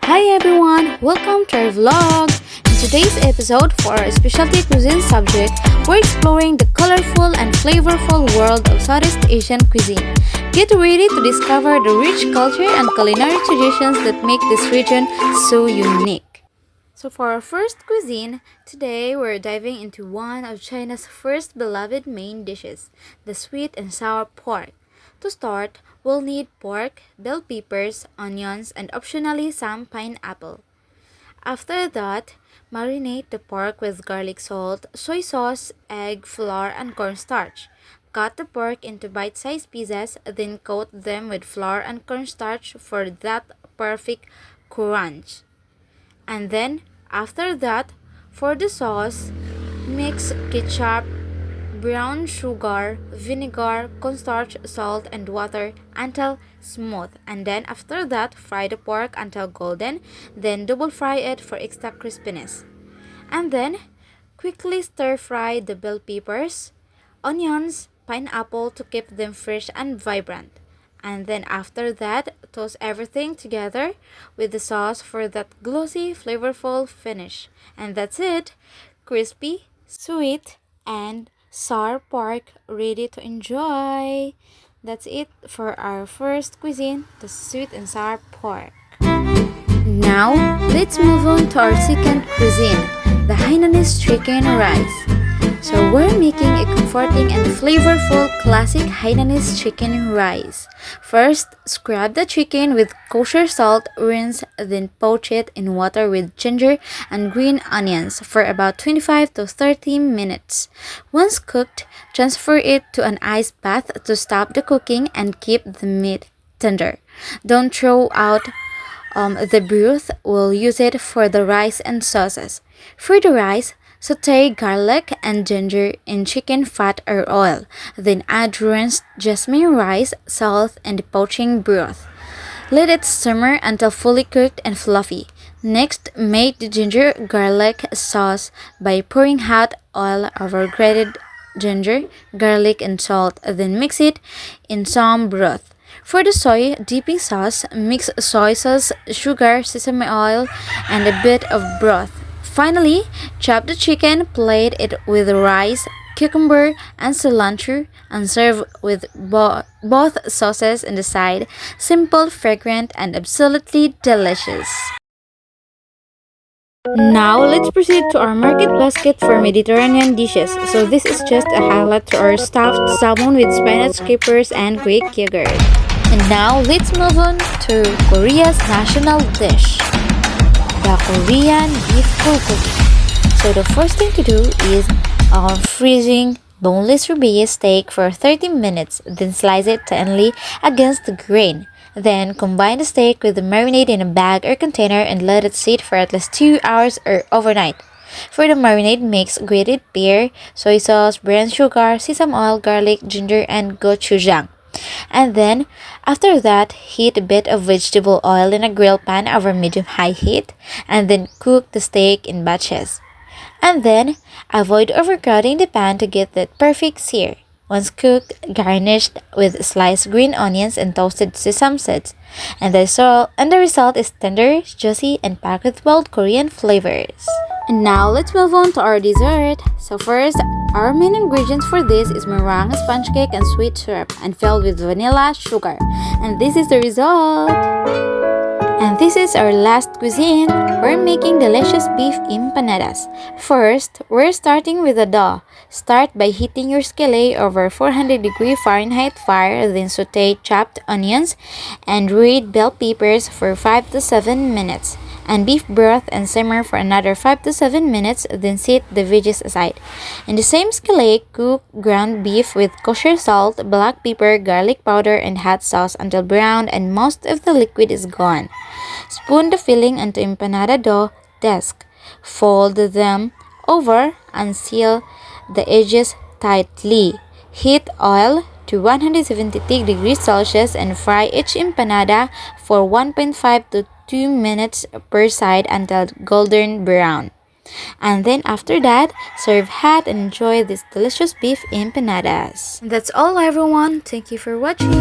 Hi everyone, welcome to our vlog. In today's episode for our specialty cuisine subject, we're exploring the colorful and flavorful world of Southeast Asian cuisine. Get ready to discover the rich culture and culinary traditions that make this region so unique. So for our first cuisine, today we're diving into one of China's first beloved main dishes, the sweet and sour pork. To start, we'll need pork, bell peppers, onions, and optionally some pineapple. After that, marinate the pork with garlic salt, soy sauce, egg, flour, and cornstarch. Cut the pork into bite-sized pieces, then coat them with flour and cornstarch for that perfect crunch. And then, after that, for the sauce, mix ketchup, brown sugar, vinegar, cornstarch, salt, and water until smooth. And then after that, fry the pork until golden, then double fry it for extra crispiness. And then, quickly stir fry the bell peppers, onions, pineapple to keep them fresh and vibrant. And then after that, toss everything together with the sauce for that glossy, flavorful finish. And that's it. Crispy, sweet, and sour pork ready to enjoy. That's it for our first cuisine, the sweet and sour pork. Now, let's move on to our second cuisine, the Hainanese chicken rice. So we're making a comforting and flavorful classic Hainanese chicken rice. First, scrub the chicken with kosher salt, rinse, then poach it in water with ginger and green onions for about 25 to 30 minutes. Once cooked, transfer it to an ice bath to stop the cooking and keep the meat tender. Don't throw out the broth. We'll use it for the rice and sauces. For the rice, saute garlic and ginger in chicken fat or oil. Then add rinsed jasmine rice, salt, and the poaching broth. Let it simmer until fully cooked and fluffy. Next, make the ginger garlic sauce by pouring hot oil over grated ginger, garlic, and salt. Then mix it in some broth. For the soy dipping sauce, mix soy sauce, sugar, sesame oil, and a bit of broth. Finally, chop the chicken, plate it with rice, cucumber, and cilantro, and serve with both sauces on the side. Simple, fragrant, and absolutely delicious. Now, let's proceed to our market basket for Mediterranean dishes. So this is just a highlight to our stuffed salmon with spinach, capers, and Greek yogurt. And now, let's move on to Korea's national dish, the Korean beef bulgogi. So the first thing to do is freezing boneless ribeye steak for 30 minutes, then slice it thinly against the grain. Then combine the steak with the marinade in a bag or container and let it sit for at least 2 hours or overnight. For the marinade, mix grated pear, soy sauce, brown sugar, sesame oil, garlic, ginger, and gochujang. And then, after that, heat a bit of vegetable oil in a grill pan over medium-high heat, and then cook the steak in batches. And then, avoid overcrowding the pan to get that perfect sear. Once cooked, garnish with sliced green onions and toasted sesame seeds. And the result is tender, juicy, and packed with bold Korean flavors. And now, let's move on to our dessert. So first, our main ingredients for this is meringue, sponge cake, and sweet syrup, and filled with vanilla sugar. And this is the result. And this is our last cuisine. We're making delicious beef empanadas. First, we're starting with the dough. Start by heating your skillet over 400-degree Fahrenheit fire, then saute chopped onions and red bell peppers for 5 to 7 minutes. And beef broth and simmer for another 5 to 7 minutes, then set the veggies aside. In the same skillet, cook ground beef with kosher salt, black pepper, garlic powder, and hot sauce until brown and most of the liquid is gone. Spoon the filling into empanada dough disc. Fold them over and seal the edges tightly. Heat oil to 170 degrees Celsius and fry each empanada for 1.5 to 2 minutes per side until golden brown. And then after that, serve hot and enjoy these delicious beef empanadas. That's all everyone. Thank you for watching.